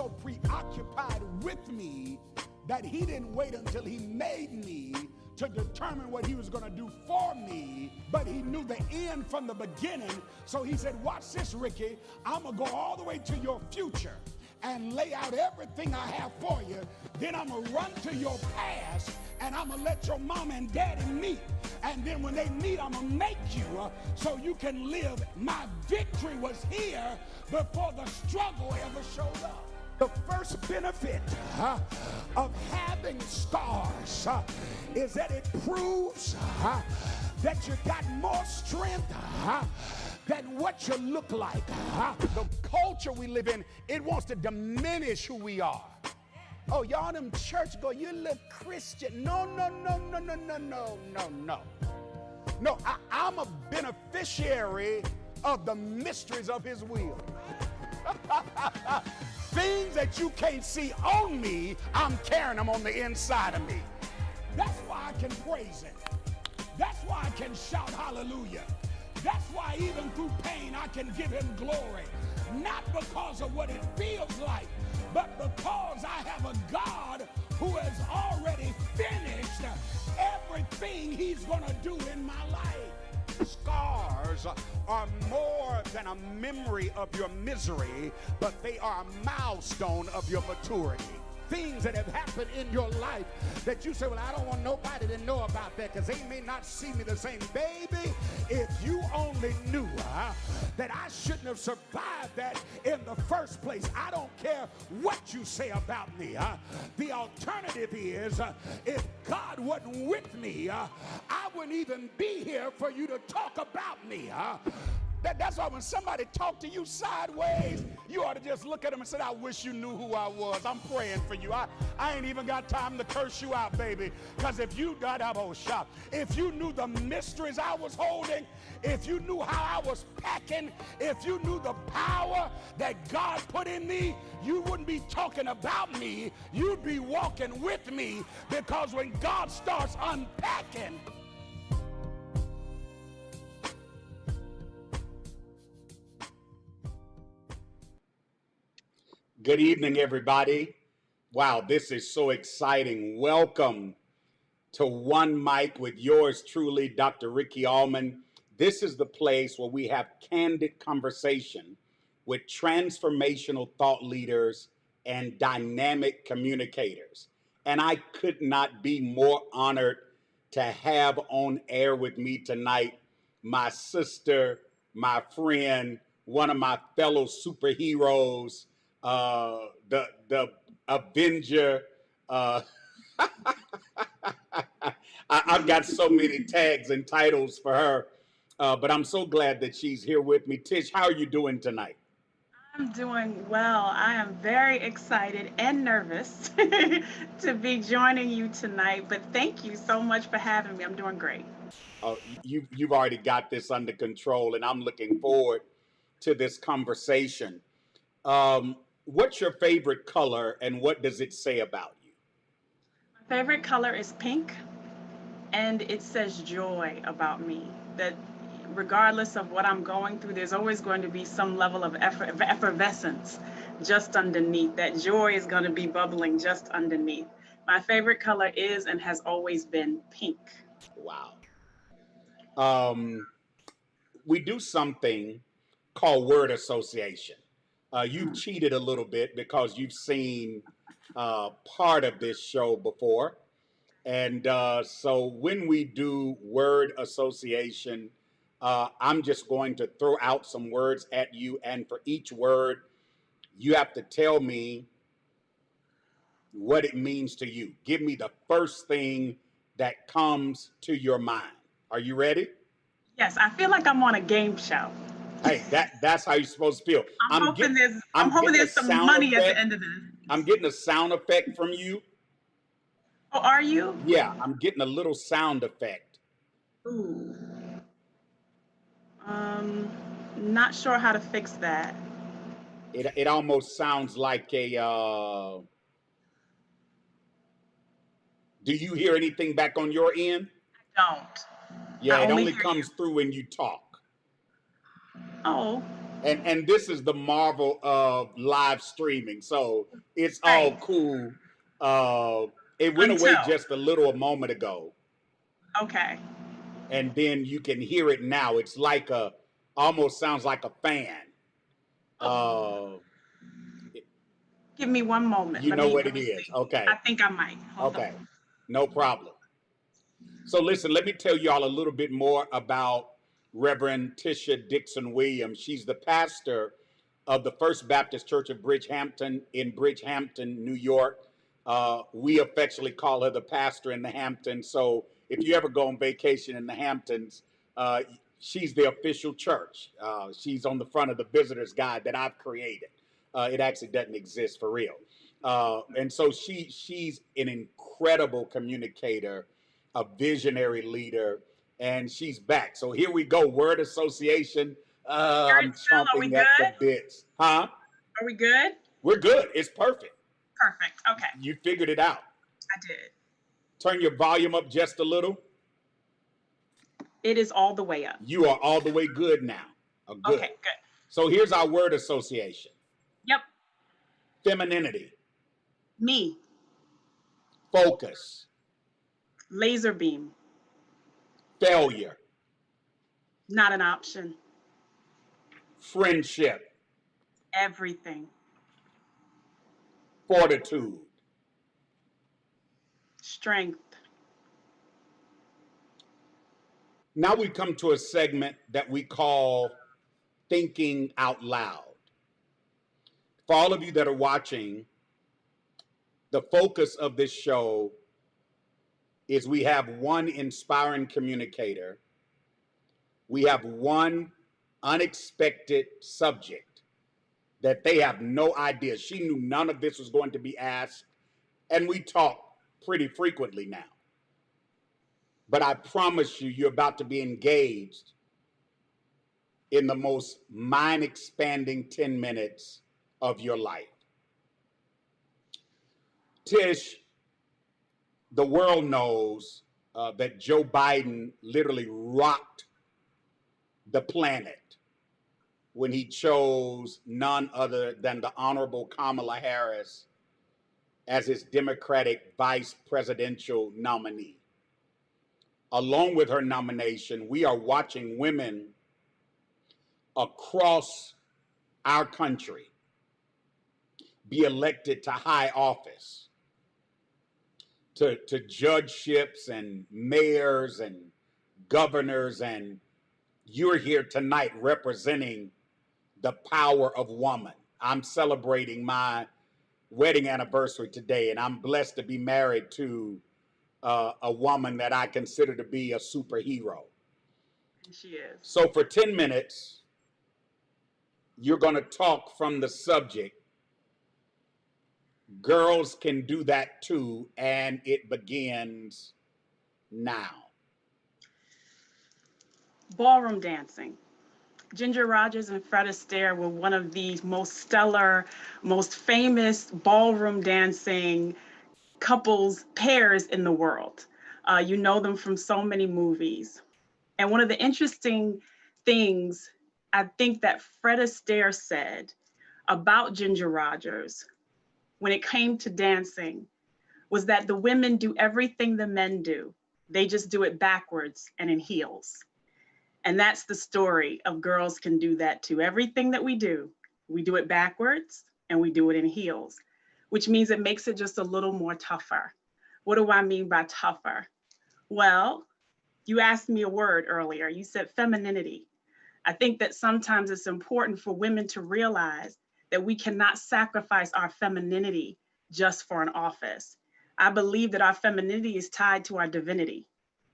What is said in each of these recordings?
so preoccupied with me that he didn't wait until he made me to determine what he was going to do for me, but he knew the end from the beginning. So he said, watch this, Ricky. I'm going to go all the way to your future and lay out everything I have for you. Then I'm going to run to your past, and I'm going to let your mama and daddy meet. And then when they meet, I'm going to make you so you can live. My victory was here before the struggle ever showed up. The first benefit of having scars is that it proves that you got more strength than what you look like. The culture we live in, it wants to diminish who we are. Oh, y'all them church go, you look Christian. No. No, I'm a beneficiary of the mysteries of his will. Things that you can't see on me, I'm carrying them on the inside of me. That's why I can praise him. That's why I can shout hallelujah. That's why even through pain I can give him glory. Not because of what it feels like, but because I have a God who has already finished everything he's going to do in my life. Scars are more than a memory of your misery, but they are a milestone of your maturity. Things that have happened in your life that you say, well, I don't want nobody to know about that because they may not see me the same. Baby, if you only knew that I shouldn't have survived that in the first place. I don't care what you say about me. The alternative is if God wasn't with me, I wouldn't even be here for you to talk about me. That's why when somebody talk to you sideways, you ought to just look at them and say, I wish you knew who I was. I'm praying for you. I ain't even got time to curse you out, baby. Because if you got up on shop, if you knew the mysteries I was holding, if you knew how I was packing, if you knew the power that God put in me, you wouldn't be talking about me. You'd be walking with me, because when God starts unpacking, good evening, everybody. Wow, this is so exciting. Welcome to One Mic with yours truly, Dr. Ricky Allmon. This is the place where we have candid conversation with transformational thought leaders and dynamic communicators. And I could not be more honored to have on air with me tonight my sister, my friend, one of my fellow superheroes, the Avenger. I've got so many tags and titles for her, but I'm so glad that she's here with me. Tish, how are you doing tonight? I'm doing well. I am very excited and nervous to be joining you tonight, but thank you so much for having me. I'm doing great. You've already got this under control, and I'm looking forward to this conversation. What's your favorite color, and what does it say about you? My favorite color is pink, and it says joy about me. That regardless of what I'm going through, there's always going to be some level of effervescence just underneath. That joy is going to be bubbling just underneath. My favorite color is and has always been pink. Wow. Um, we do something called word association. You've cheated a little bit because you've seen part of this show before. And so when we do word association, I'm just going to throw out some words at you. And for each word, you have to tell me what it means to you. Give me the first thing that comes to your mind. Are you ready? Yes, I feel like I'm on a game show. Hey, that's how you're supposed to feel. I'm hoping there's I'm I'm hoping getting a there's some sound money at the effect. end of this. I'm getting a sound effect from you. Oh, are you? Yeah, I'm getting a little sound effect. Ooh. Um, Not sure how to fix that. It almost sounds like a. Do you hear anything back on your end? Don't. Yeah, I it only only hear you. comes through when you talk. Oh. And this is the marvel of live streaming. So it's all Right. cool. Uh, it went away Until. just a little a moment ago, Okay. and then you can hear it now. It's like a almost sounds like a fan. Oh, Uh, give me one moment. you Let know me what let it me is. see. I Okay. think I might. Hold Okay. on. No problem. So listen, let me tell y'all a little bit more about Reverend Tisha Dixon Williams. She's the pastor of the First Baptist Church of Bridgehampton in Bridgehampton, New York. We affectionately call her the pastor in the Hamptons. So if you ever go on vacation in the Hamptons, uh, she's the official church. She's on the front of the visitor's guide that I've created. It actually doesn't exist for real. And so she's an incredible communicator, a visionary leader, and she's back. So here we go. Word association. Hear it I'm still? Are we chomping at the good? bits. Huh? Are we good? We're good. It's perfect. Perfect. Okay. You figured it out. I did. Turn your volume up just a little. It is all the way up. You are all the way good now. Good. Okay, good. So here's our word association: Yep. femininity, Me. focus, Laser beam. failure, Not an option. friendship, Everything. fortitude. Strength. Now we come to a segment that we call thinking out loud. For all of you that are watching, the focus of this show is we have one inspiring communicator. We have one unexpected subject that they have no idea. She knew none of this was going to be asked, and we talk pretty frequently now. But I promise you, you're about to be engaged in the most mind expanding 10 minutes of your life. Tish, the world knows that Joe Biden literally rocked the planet when he chose none other than the Honorable Kamala Harris as his Democratic vice presidential nominee. Along with her nomination, we are watching women across our country be elected to high office, to judgeships and mayors and governors. And you're here tonight representing the power of woman. I'm celebrating my wedding anniversary today, and I'm blessed to be married to a woman that I consider to be a superhero. She is. So for 10 minutes, you're going to talk from the subject, girls can do that too, and it begins now. Ballroom dancing. Ginger Rogers and Fred Astaire were one of the most stellar, most famous ballroom dancing couples, pairs in the world. You know them from so many movies. And one of the interesting things I think that Fred Astaire said about Ginger Rogers when it came to dancing was that the women do everything the men do. They just do it backwards and in heels. And that's the story of girls can do that too. Everything that we do it backwards and we do it in heels, which means it makes it just a little more tougher. What do I mean by tougher? Well, you asked me a word earlier. You said femininity. I think that sometimes it's important for women to realize that we cannot sacrifice our femininity just for an office. I believe that our femininity is tied to our divinity,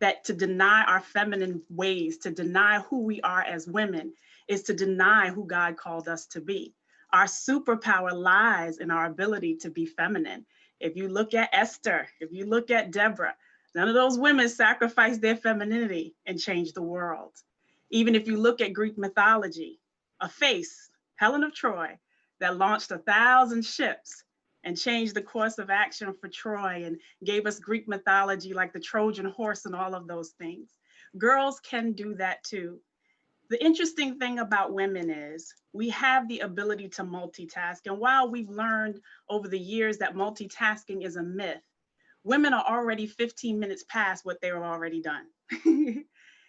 that to deny our feminine ways, to deny who we are as women, is to deny who God called us to be. Our superpower lies in our ability to be feminine. If you look at Esther, if you look at Deborah, none of those women sacrificed their femininity and changed the world. Even if you look at Greek mythology, a face, Helen of Troy, that launched 1,000 ships and changed the course of action for Troy and gave us Greek mythology like the Trojan horse and all of those things. Girls can do that too. The interesting thing about women is we have the ability to multitask. And while we've learned over the years that multitasking is a myth, women are already 15 minutes past what they've already done.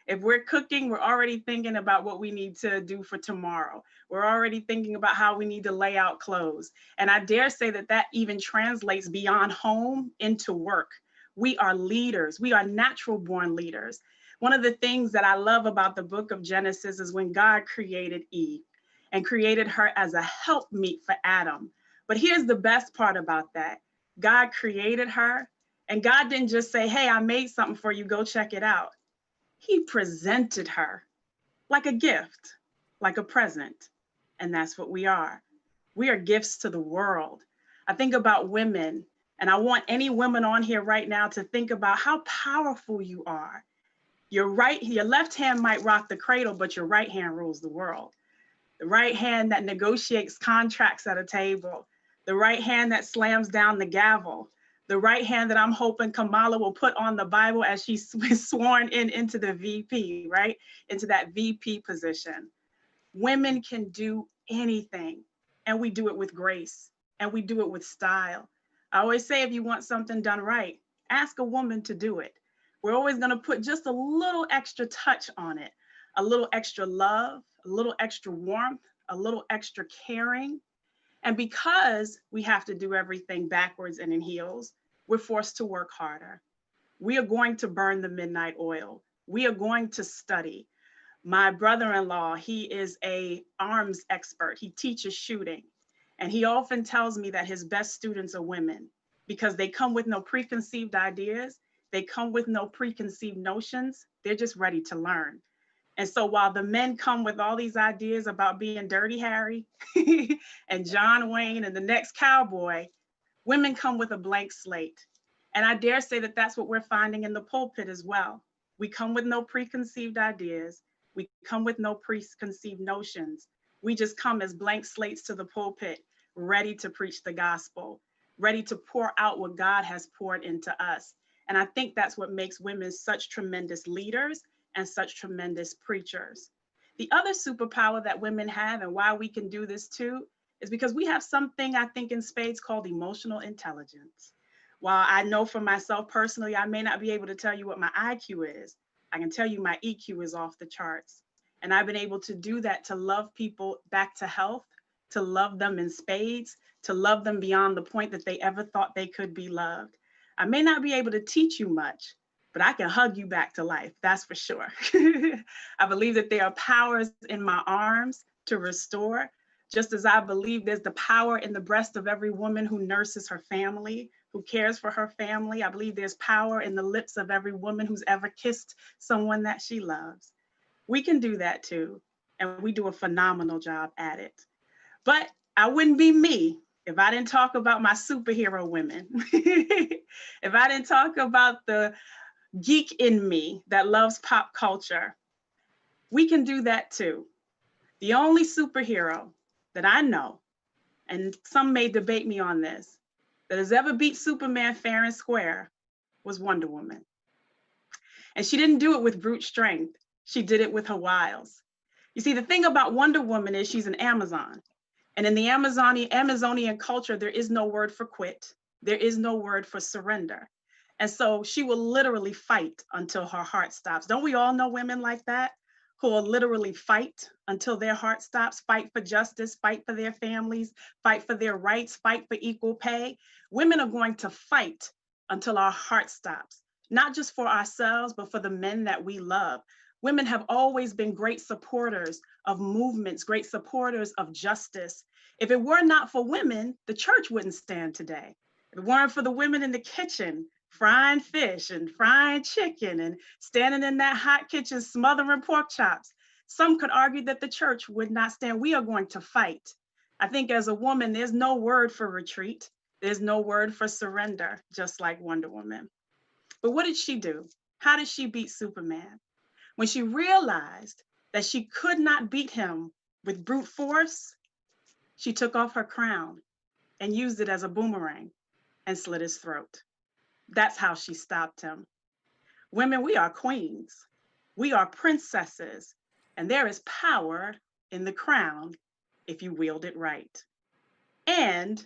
If we're cooking, we're already thinking about what we need to do for tomorrow. We're already thinking about how we need to lay out clothes. And I dare say that that even translates beyond home into work. We are leaders. We are natural born leaders. One of the things that I love about the book of Genesis is when God created Eve and created her as a helpmeet for Adam. But here's the best part about that. God created her, and God didn't just say, hey, I made something for you, go check it out. He presented her like a gift, like a present. And that's what we are. We are gifts to the world. I think about women, and I want any women on here right now to think about how powerful you are. Your left hand might rock the cradle, but your right hand rules the world. The right hand that negotiates contracts at a table, the right hand that slams down the gavel, the right hand that I'm hoping Kamala will put on the Bible as she's sworn into the VP, right? Into that VP position. Women can do anything, and we do it with grace, and we do it with style. I always say, if you want something done right, ask a woman to do it. We're always gonna put just a little extra touch on it, a little extra love, a little extra warmth, a little extra caring. And because we have to do everything backwards and in heels, we're forced to work harder. We are going to burn the midnight oil. We are going to study. My brother-in-law, he is an arms expert. He teaches shooting. And he often tells me that his best students are women because they come with no preconceived ideas. They come with no preconceived notions. They're just ready to learn. And so while the men come with all these ideas about being Dirty Harry and John Wayne and the next cowboy, women come with a blank slate. And I dare say that that's what we're finding in the pulpit as well. We come with no preconceived ideas. We come with no preconceived notions. We just come as blank slates to the pulpit, ready to preach the gospel, ready to pour out what God has poured into us. And I think that's what makes women such tremendous leaders and such tremendous preachers. The other superpower that women have, and why we can do this too, is because we have something I think in spades called emotional intelligence. While I know for myself personally, I may not be able to tell you what my IQ is, I can tell you my EQ is off the charts. And I've been able to do that to love people back to health, to love them in spades, to love them beyond the point that they ever thought they could be loved. I may not be able to teach you much, but I can hug you back to life, that's for sure. I believe that there are powers in my arms to restore, just as I believe there's the power in the breast of every woman who nurses her family, who cares for her family. I believe there's power in the lips of every woman who's ever kissed someone that she loves. We can do that too, and we do a phenomenal job at it. But I wouldn't be me if I didn't talk about my superhero women. If I didn't talk about the geek in me that loves pop culture. We can do that too. The only superhero that I know, and some may debate me on this, that has ever beat Superman fair and square was Wonder Woman. And she didn't do it with brute strength. She did it with her wiles. You see, the thing about Wonder Woman is she's an Amazon. And in the Amazonian culture, there is no word for quit. There is no word for surrender. And so she will literally fight until her heart stops. Don't we all know women like that who will literally fight until their heart stops, fight for justice, fight for their families, fight for their rights, fight for equal pay? Women are going to fight until our heart stops, not just for ourselves, but for the men that we love. Women have always been great supporters of movements, great supporters of justice. If it were not for women, the church wouldn't stand today. If it weren't for the women in the kitchen, frying fish and frying chicken and standing in that hot kitchen smothering pork chops, some could argue that the church would not stand. We are going to fight. I think as a woman, there's no word for retreat. There's no word for surrender, just like Wonder Woman. But what did she do? How did she beat Superman? When she realized that she could not beat him with brute force, she took off her crown and used it as a boomerang and slit his throat. That's how she stopped him. Women, we are queens. We are princesses. And there is power in the crown if you wield it right. And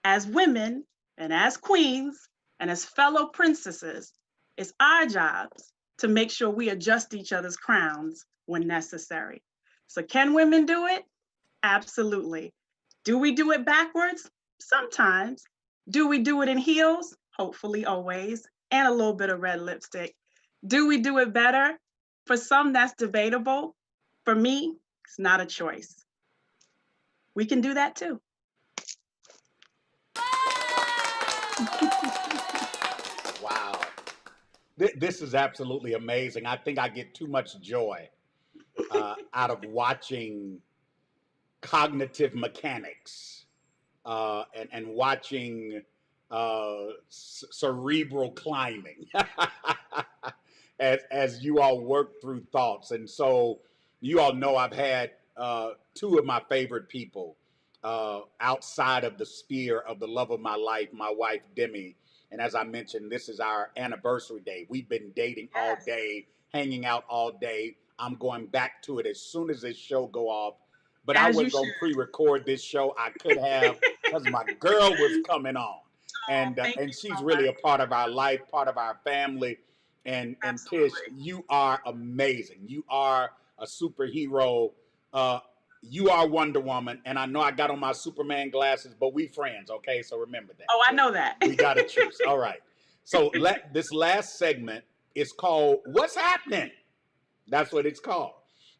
as women and as queens and as fellow princesses, it's our jobs to make sure we adjust each other's crowns when necessary. So can women do it? Absolutely. Do we do it backwards? Sometimes. Do we do it in heels? Hopefully always, and a little bit of red lipstick. Do we do it better? For some, that's debatable. For me, it's not a choice. We can do that too. Wow. This is absolutely amazing. I think I get too much joy out of watching cognitive mechanics and watching cerebral climbing as you all work through thoughts. And so you all know I've had two of my favorite people outside of the sphere of the love of my life, my wife, Demi. And as I mentioned, this is our anniversary day. We've been dating all day, hanging out all day. I'm going back to it as soon as this show go off. But I wasn't going to pre-record this show. I could have, because my girl was coming on. And she's really a part of our life, part of our family. And Tish, you are amazing. You are a superhero. You are Wonder Woman. And I know I got on my Superman glasses, but we friends, okay? So remember that. Oh, I know that. We got to choose. All right. So this last segment is called What's Happening? That's what it's called.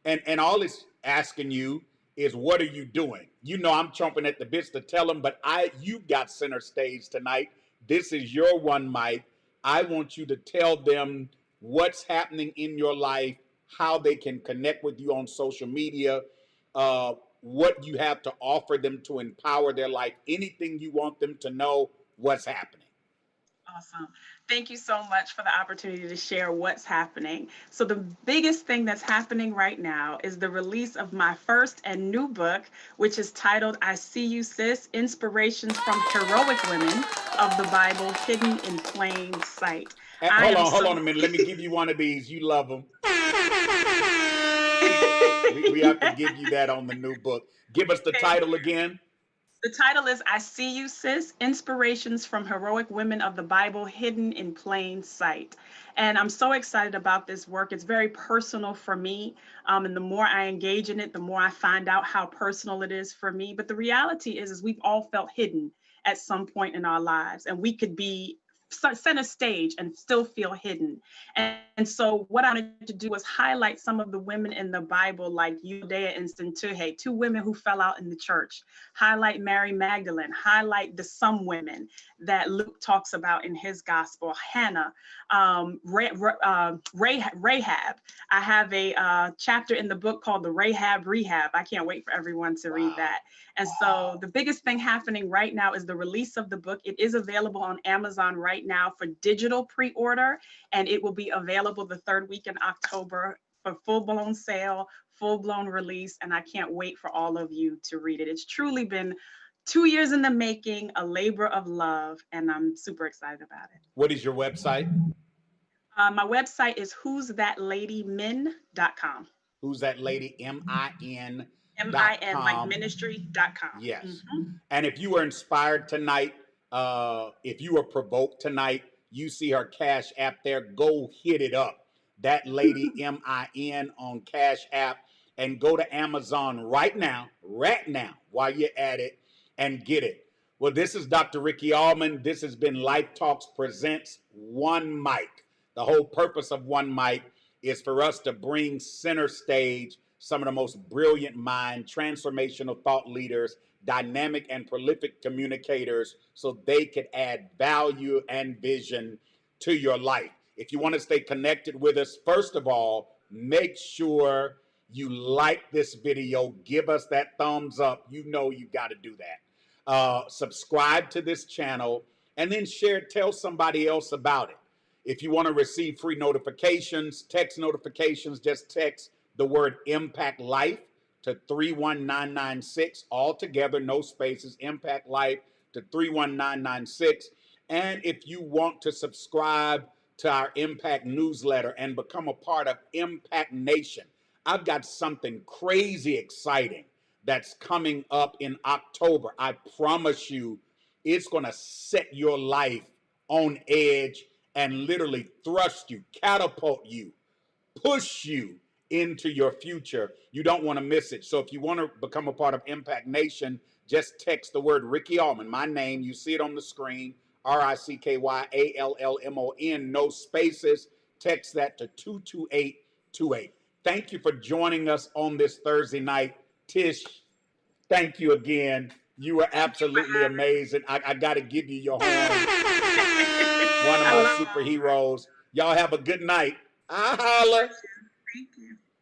And all it's asking you is, what are you doing? You know I'm chomping at the bits to tell them, but you've got center stage tonight. This is your one mic. I want you to tell them what's happening in your life, how they can connect with you on social media, what you have to offer them to empower their life, anything you want them to know, what's happening. Awesome. Thank you so much for the opportunity to share what's happening. So the biggest thing that's happening right now is the release of my first and new book, which is titled I See You, Sis, Inspirations from Heroic Women of the Bible Hidden in Plain Sight. Hold on a minute. Let me give you one of these. You love them. we have to give you that on the new book. Give us the title again. The title is I See You, Sis, Inspirations from Heroic Women of the Bible Hidden in Plain Sight. And I'm so excited about this work. It's very personal for me. And the more I engage in it, the more I find out how personal it is for me. But the reality is we've all felt hidden at some point in our lives, and we could be center stage and still feel hidden. And so what I wanted to do was highlight some of the women in the Bible, like Judea and Syntyche, two women who fell out in the church, highlight Mary Magdalene, highlight the some women that Luke talks about in his gospel, Hannah, Rahab. I have a chapter in the book called the Rahab Rehab. I can't wait for everyone to read that. And so the biggest thing happening right now is the release of the book. It is available on Amazon right now for digital pre-order, and it will be available the third week in October for full-blown sale, full-blown release, and I can't wait for all of you to read it. It's truly been 2 years in the making, a labor of love, and I'm super excited about it. What is your website? My website is who'sthatladymin.com. Who's That Lady, M-I-N. M-I-N, like ministry.com. Yes. Mm-hmm. And if you were inspired tonight, if you were provoked tonight, you see her Cash App there, go hit it up. That Lady, M-I-N on Cash App, and go to Amazon right now, while you're at it, and get it. Well, this is Dr. Ricky Allmon. This has been Life Talks Presents One Mic. The whole purpose of One Mic is for us to bring center stage some of the most brilliant mind, transformational thought leaders, dynamic and prolific communicators, so they could add value and vision to your life. If you want to stay connected with us, first of all, make sure you like this video, give us that thumbs up. You know you got to do that. Subscribe to this channel, and then tell somebody else about it. If you want to receive free notifications, text notifications, just text the word Impact Life to 31996, all together, no spaces, Impact Life to 31996. And if you want to subscribe to our Impact newsletter and become a part of Impact Nation, I've got something crazy exciting that's coming up in October. I promise you, it's going to set your life on edge and literally thrust you, catapult you, push you into your future. You don't want to miss it. So if you want to become a part of Impact Nation, just text the word Ricky Allmon, my name. You see it on the screen, RICKYALLMON, no spaces. Text that to 22828. Thank you for joining us on this Thursday night. Tish, thank you again. You were absolutely amazing. I got to give you your horn. One of I my love superheroes. Y'all have a good night. I holler. you. Thank you.